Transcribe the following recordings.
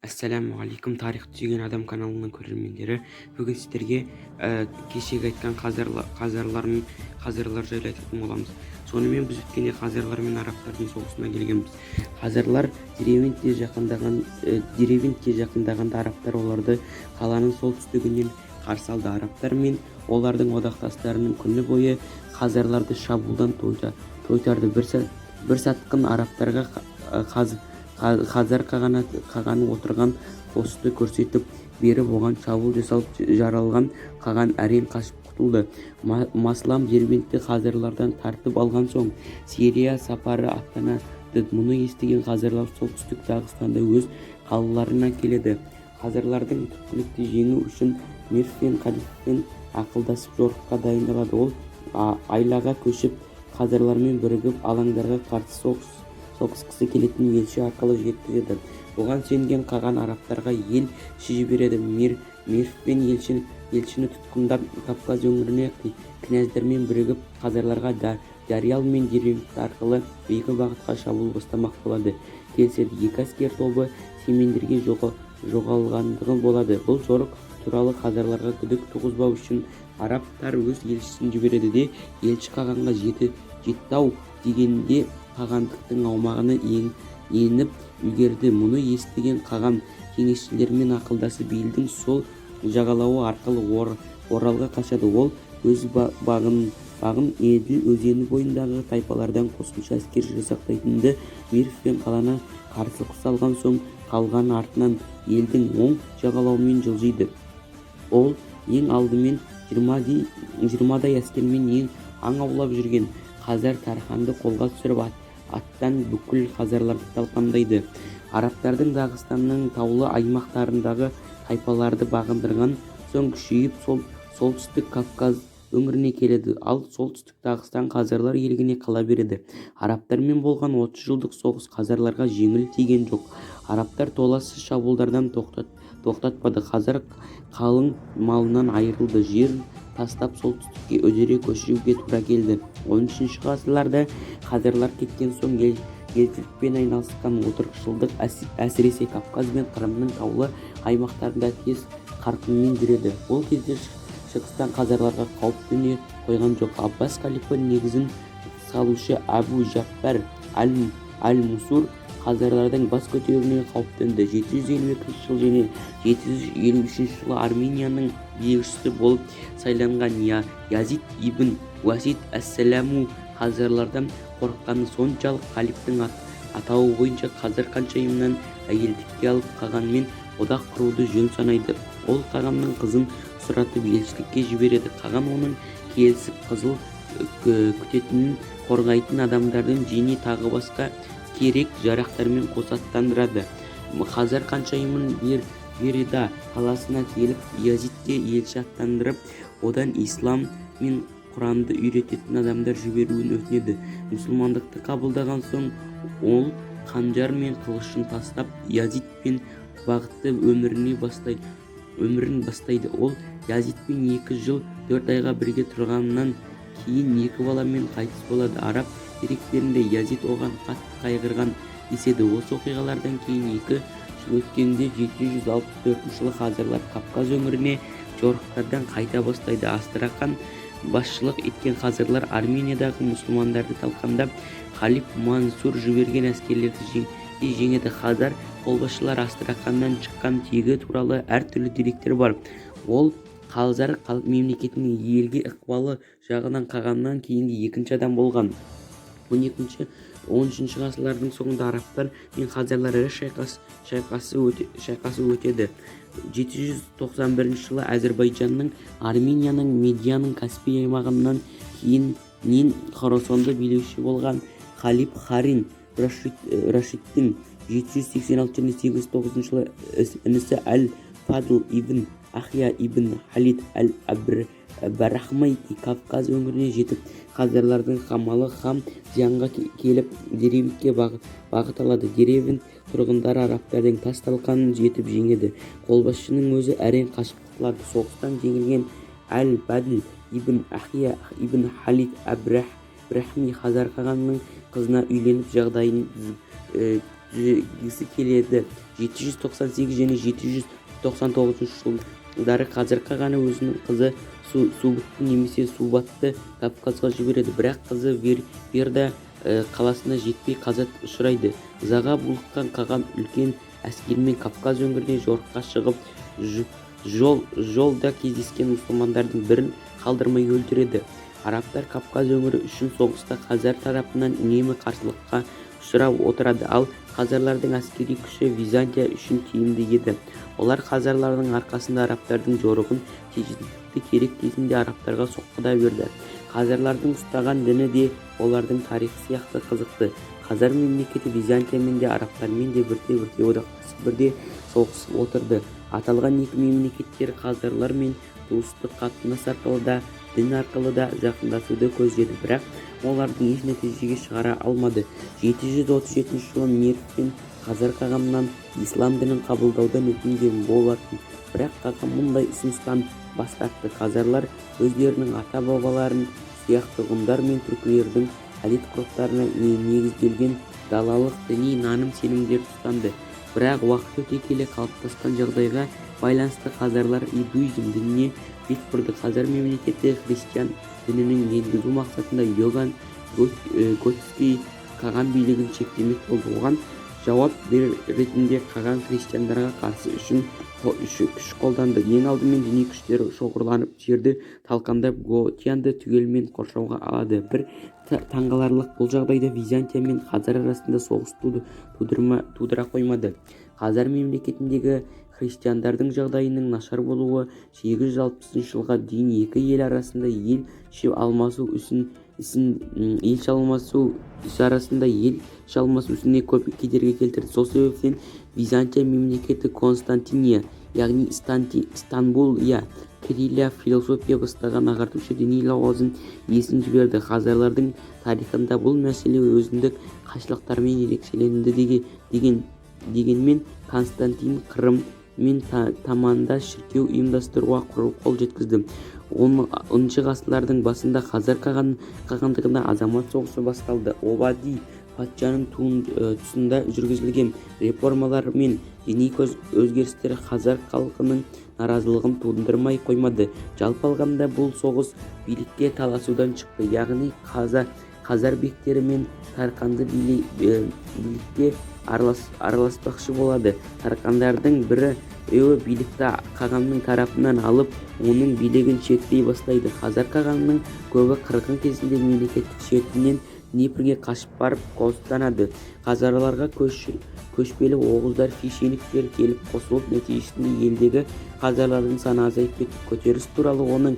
Ассалаумағалейкум, тарихты сүйген адам каналының көрермендері. Бүгін сіздерге кешегі айтқан қазарлар жайлы айтатын боламыз. Сонымен біз өткенде қазарлар мен арабтардың соғысына келгенбіз. Қазарлар деревентке жақындағанда арабтар оларды қаланың солтүстігінен қарсы алды. Арабтар мен олардың одақтастарының күні бойы қазарларды шабуылдан тойтарды. Бір сатқын арабтарға қазар қағаны отырған қосты көрсетіп беріп оған шабуыл жасалып жаралған қаған әрең қашып құтылды. Маслам Дербентті қазарлардан тартып алған соң Сирия сапары аттанады. Мұны естіген қазарлар солтүстік Дағыстанда өз қалаларына келеді. Қазарлардың түпкілікті жеңу үшін Мир пен Қалифпен ақылдасып жорыққа дайындалады. Ол айлаға көшіп қазарлармен бірігіп алаңдарға қарсы соғысқысы келетін елші арқылы жеткізеді. Оған сенген қаған арабтарға елші жібереді. Мир пен елшіні тұтқындап Кавказ өңіріне князьдермен бірігіп қазарларға Дариял мен Дербент арқылы екі бағытқа шабуыл бастамақ болады. Келіседі. Екі әскер тобы семендерге жоғалғандығы болады. Бұл жорық туралы қазарларға күдік туғызбау үшін арабтар өз елшісін жібереді де елші қағанға Жеттау дегенде қағандықтың аумағына еніп үлгерді. Мұны естіген қаған кеңесшілермен ақылдасып елдің сол жағалауы арқылы Оралға қашады. Ол өз бағын Еділ өзені бойындағы тайпалардан қосымша әскер жасақтайтынды Мир пен қаланы қарсылық салған соң қалған артынан елдің оң жағалауымен жылжиды. Ол ең алдымен 20-дай әскермен ең аң аулап жүрген Қазар Тарханды қолға түсіріп аттан бүкіл қазарларды талқандайды. Арабтардың Дағыстанның таулы аймақтарындағы тайпаларды бағындырған соң күшейіп солтүстік Кавказ өңіріне келеді. Ал солтүстік Дағыстан қазарлар иелігіне қала береді. Арабтармен болған 30 жылдық соғыс қазарларға жеңіл тиген жоқ. Арабтар толассыз шабуылдардан тоқтатпады. Қазар қалың малынан айырылды. Жерін тастап солтүстікке үдере көшуге тура келді. 13 ғасырларда қазарлар кеткен соң елшілікпен айналысқан отырықшылдық әсіресе Кавказ бен Қырымның таулы аймақтарында тез қарқынмен жүреді. Ол кезде шығыстан қазарларға қауіп төне қойған жоқ. Аббас қалипа негізін салушы Абу Жафар аль-Мусур қазарлардың бас көтеруіне қауіптенді. 752 жыл және 753 жылы Арменияның билеушісі болып сайланған Язид ибн Уасид әс-Сәламу қазарлардан қорыққаны соншалық қалиптың атауы бойынша қазір ханшайымнан әйелдікке алып қағанмен одақ құруды жөн санайды. Ол қағанның қызын сұратып елшілікке жібереді. Қаған оның келісіп қызыл күтетінін қорғайтын адамдардың және тағы басқа керек жарақтармен қосаттандырады. Қазір ханшайымын Берида қаласына келіп Язидке елші аттандырып, одан ислам мен Құранды үйрететін адамдар жіберуін өтінеді. Мұсылмандықты қабылдаған соң ол қанжар мен қылышын тастап Язидпен бағытты өмірін бастайды. Ол Язидпен 2 жыл 4 айға бірге тұрғаннан кейін 2 баламен қайтыс болады. Араб деректерінде Язид оған қатты қайғырған деседі. Осы оқиғалардан кейін 2 жыл өткенде 764 жылы қазарлар Кавказ өңіріне жорықтардан қайта бастайды. Астрахан басшылық еткен қазарлар Армениядағы мұсылмандарды талқандап, Қалип Мансур жіберген әскерлерді жеңеді. Қазар қолбасшылар Астраханнан шыққан тегі туралы әртүрлі деректер бар. Ол Қазар мемлекетінің елге ықпалы жағынан қағаннан кейінгі екінші адам болған. 12-13 ғасырлардың соңында арабтар мен қазарлар ірі шайқасы өтеді. 791 жылы Әзірбайжанның, Арменияның, Медияның Каспий аймағынан кейіннен Хорасанды билеуші болған Қалип Харин Рашидтің 786-809 жылы інісі Әл-Фадл ибн Ахия ибн Халид Әл-Барахмайти Кавказ өңіріне жетіп, қазарлардың қамалы хам зиянға келіп Деревентке бағыт алады. Деревент тұрғындары арабтардың тас талқанын жетіп жеңеді. Қолбасшының өзі әрең қашып құтылады. Соғыстан жеңілген Әл-Бадл ибн Ахия ибн Халид Әбрахми Хазар қағанның қызына үйленіп жағдайын түзегісі келеді. 798 және 799 жылдары қазір қағаны өзінің қызы Субутты немесе Субатты Кавказға жібереді, бірақ қызы Верда қаласына жетпей қаза ұшырайды. Ызаға булыққан қаған үлкен әскермен Кавказ өңіріне жорыққа шығып, жолда кездескен мұсылмандардың бірін қалдырмай өлтіреді. Арабтар Кавказ өңірі үшін соғыста қазар тарапынан үнемі қарсылыққа ұшырап отырады, ал қазарлардың әскери күші Византия үшін тиімді еді. Олар қазарлардың арқасында арабтардың жорығын тежеуді, керек кезінде арабтарға соққыда берді. Қазарлардың ұстаған діні де олардың тарихы сияқты қызықты. Қазар мемлекеті Византиямен де арабтармен де бірте-бірте одақтасып бірде соғысып отырды. Аталған екі мемлекеттер қазарлар мен туыстық қатынас арқылы да, дін арқылы да жақындасуды көздеді, бірақ олардың еш нәтижеге шығара алмады. 737 жылы Мерв қазар қағаннан ислам дінін қабылдаудан өтінген болатын, бірақ қаған мұндай ұсыныстан бас тартты. Қазарлар өздерінің ата-бабаларын сияқты ғұндар мен түркілердің әдет-ғұрыптарына негізделген далалық діни наным-сенімдерді ұстанды. Бірақ уақыт өте келе қалыптасқан жағдайға байланысты қазарлар иудаизм дініне бет бұрды. Қазар мемлекеті христиан дінінің енгізу мақсатында Иоганн Готский қаған билігін шектемек болды. Оған жауап ретінде қаған христиандарға қарсы күш қолданды. Ең алдымен діни күштері шоғырланып, жерді талқандап, Готиянды түгелмен қоршауға алады. Бір таңғаларлық, бұл жағдайда Византия мен Қазар арасында соғыс тудыра қоймады. Қазар мемлекетіндегі христиандардың жағдайының нашар болуы 860 жылға дейін екі ел арасында ел алмасу ісіне көп кедергі келтірді. Сол себептен Византия мемлекеті Константиния, яғни Истанбул Кирилля философия бастаған ағартушы діни лауазым иесін жіберді. Қазарлардың тарихында бұл мәселе өзіндік қайшылықтармен ерекшеленді. Дегенмен Константин Қырым мен Таманда шіркеу ұйымдастыруға қол жеткізді. 10 ғасырлардың басында Қазар қағандығында азамат соғысы басталды. Обади патшаның тұсында жүргізілген реформалар мен діни өзгерістер Қазар халқының наразылығын тудырмай қоймады. Жалпы алғанда бұл соғыс билікке таласудан шықты, яғни Қазар бектері мен Тарқанды билікке араласпақшы болады. Тарқандардың бірі билікті қағанның тарапынан алып, оның билігін шектей бастайды. Қазар қағанның көбі қырғын кезінде мемлекеттік шетінен Днепрге қашып барып қоныстанады. Қазарларға көшпелі оғыздар, священиктер келіп қосылып, нәтижесінде елдегі қазарлардың саны азайып кетті. Көтеріліс туралы, оның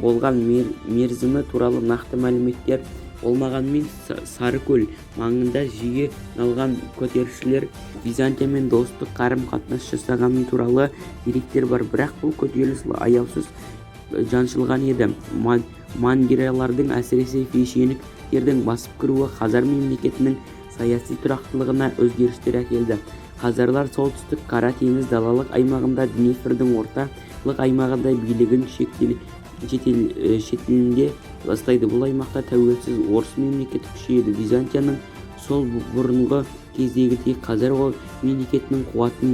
болған мерзімі туралы нақты мәліметтер болмағанымен, Сарыкөл маңында жиі налған көтерілісшілер Византиямен достық қарым-қатынас жасағаны туралы деректер бар, бірақ бұл көтеріліс аяусыз жаншылған еді. Мангиялардың, әсіресе священиктердің басып кіруі Қазар мемлекетінің саяси тұрақтылығына өзгерістер әкелді. Қазарлар солтүстік Қара теңіз далалық аймағында, Днепрдің орталық аймағында билігін шетелінде бастайды. Бұл аймақта тәуелсіз орыс мемлекеті күшейеді. Византияның сол бұрынғы кездегідей Қазар мемлекетінің қуатын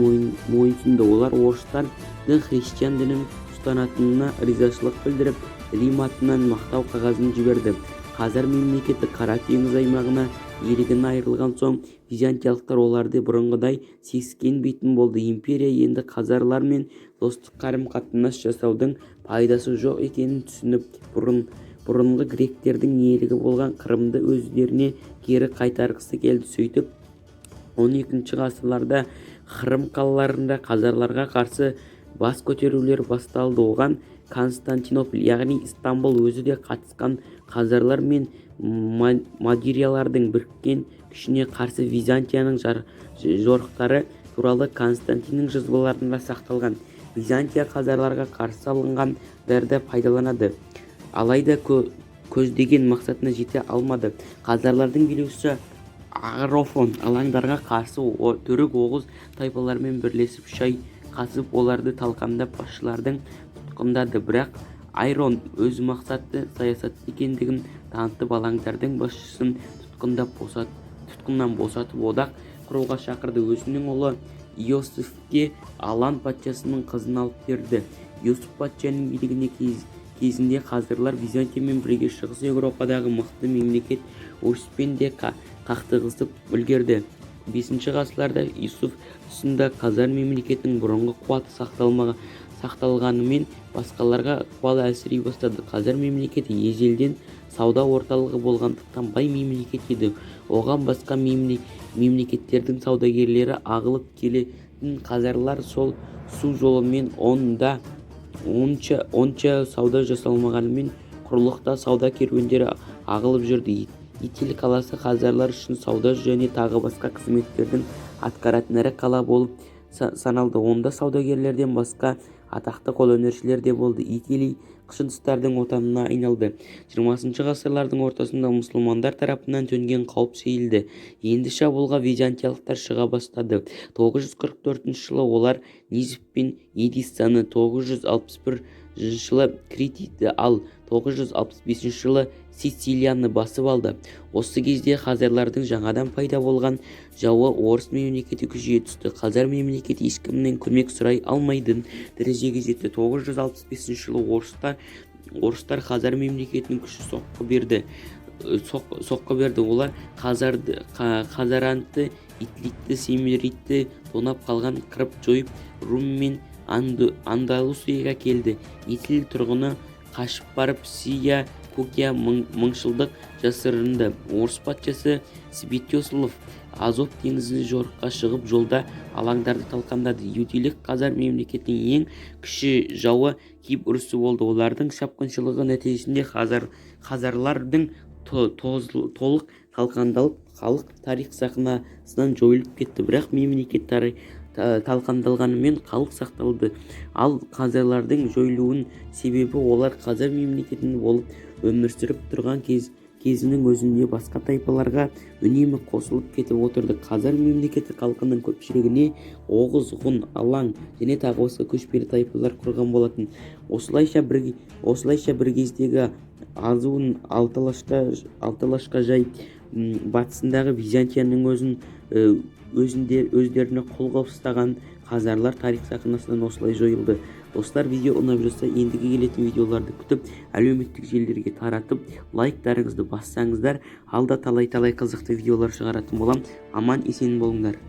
мойынсұнды. Олар орыстардың христиан дінін ұстанатынына ризашылық білдіріп, Рим атынан мақтау қағазын жіберді. Қазар мемлекеті Қара теңіз аймағына елігін айырылған соң, византиялықтар оларды бұрынғыдай сескенбейтін болды. Империя енді қазарлармен достық қарым-қатынас жасаудың пайдасы жоқ екенін түсініп, бұрынғы гректердің иелігі болған Қырымды өздеріне кері қайтарғысы келді. Сөйтіп, 12 ғасырларда Қырым қалаларында қазарларға қарсы бас көтерулер басталды. Оған Константинополь, яғни Истанбул өзі де қатысқан. Қазарлар мен Мадириялардың біріккен күшіне қарсы Византияның жорықтары туралы Константиннің жазбаларында сақталған. Византия қазарларға қарсы алынған дәрді пайдаланады, алайда көздеген мақсатына жете алмады. Қазарлардың билеушісі Ағрофон алаңдарға қарсы түрік оғыз тайпалармен бірлесіп шайқасып, оларды талқандап басшылардың тұтқындады. Бірақ Айрон өз мақсатты саясатты екендігін танытып, алаңдардың басшысын тұтқыннан босатып, одақ құруға шақырды. Өзінің ұлы Иосифке Алан патшасының қызын алып берді. Иосиф патшаның билігіне кезінде хазарлар Византиямен бірге Шығыс Еуропадағы мықты мемлекет Орыспен де қақтығысып үлгерді. 5 ғасырларда Иосиф тұсында хазар мемлекетінің бұрынғы қуаты сақталғанымен басқаларға ықпалы әлсірей бастады. Хазар мемлекеті ежелден сауда орталығы болғандықтан бай мемлекет еді. Оған басқа мемлекеттердің саудагерлері ағылып келетін хазарлар сол су жолымен онша сауда жасалмағанымен құрлықта сауда керуендері ағылып жүрді. Итиль қаласы хазарлар үшін сауда және тағы басқа қызметтердің атқаратын ірі қала болып саналды. Онда саудагерлерден басқа атақты қолөнершілер де болды. Итиль қышыныстардың отанына айналды. 20 ғасырлардың ортасында мұсылмандар тарапынан төнген қауіп сейілді. Енді шабуылға византиялықтар шыға бастады. 944 жылы олар Низип пен Эдиссаны, 961 жылы Критиді, ал 965 жылы Сицилияны басып алды. Осы кезде хазарлардың жаңадан пайда болған жауы орыс мемлекеті күшейе түсті. Хазар мемлекеті ешкімнен көмек сұрай алмайтын дәрежеге жетті. 965 жылы орыстар хазар мемлекетінің күші соққы берді. Олар Хазаранты, Итликті, Семиритті тонап қалған, қырып жойып, Рум мен Андалусияға келді. Итиль тұрғыны қашып барып Сия Кукия мыңшылдық жасырынды. Орыс патшасы Святослав Азов теңізіне жорыққа шығып, жолда алаңдарды талқандады. Иудейлік хазар мемлекетінің ең кіші жауы Кип ұрысы болды. Олардың шапқыншылығы нәтижесінде хазарлардың толық талқандалып, халық тарих сахнасынан жойылып кетті. Бірақ мемлекет талқандалғанымен халық сақталды. Ал хазарлардың жойылуының себебі олар хазар мемлекетінде болып өмір сүріп тұрған кезінің өзінде басқа тайпаларға үнемі қосылып кетіп отырды. Хазар мемлекеті халқының көпшілігіне Оғыз, Ғұн, Алан және тағы басқа көшпелі тайпалар құрған болатын. Осылайша бір кездегі Азуын Алталашқа жай батысындағы Византияның өздеріне қолға ұстаған хазарлар тарих сахнасынан осылай жойылды. Достар, видео ұнап жатса, ендігі келетін видеоларды күтіп, әлеуметтік желілерге таратып, лайктарыңызды бассаңыздар, алда талай қызықты видеолар шығаратын болам. Аман есен болыңдар.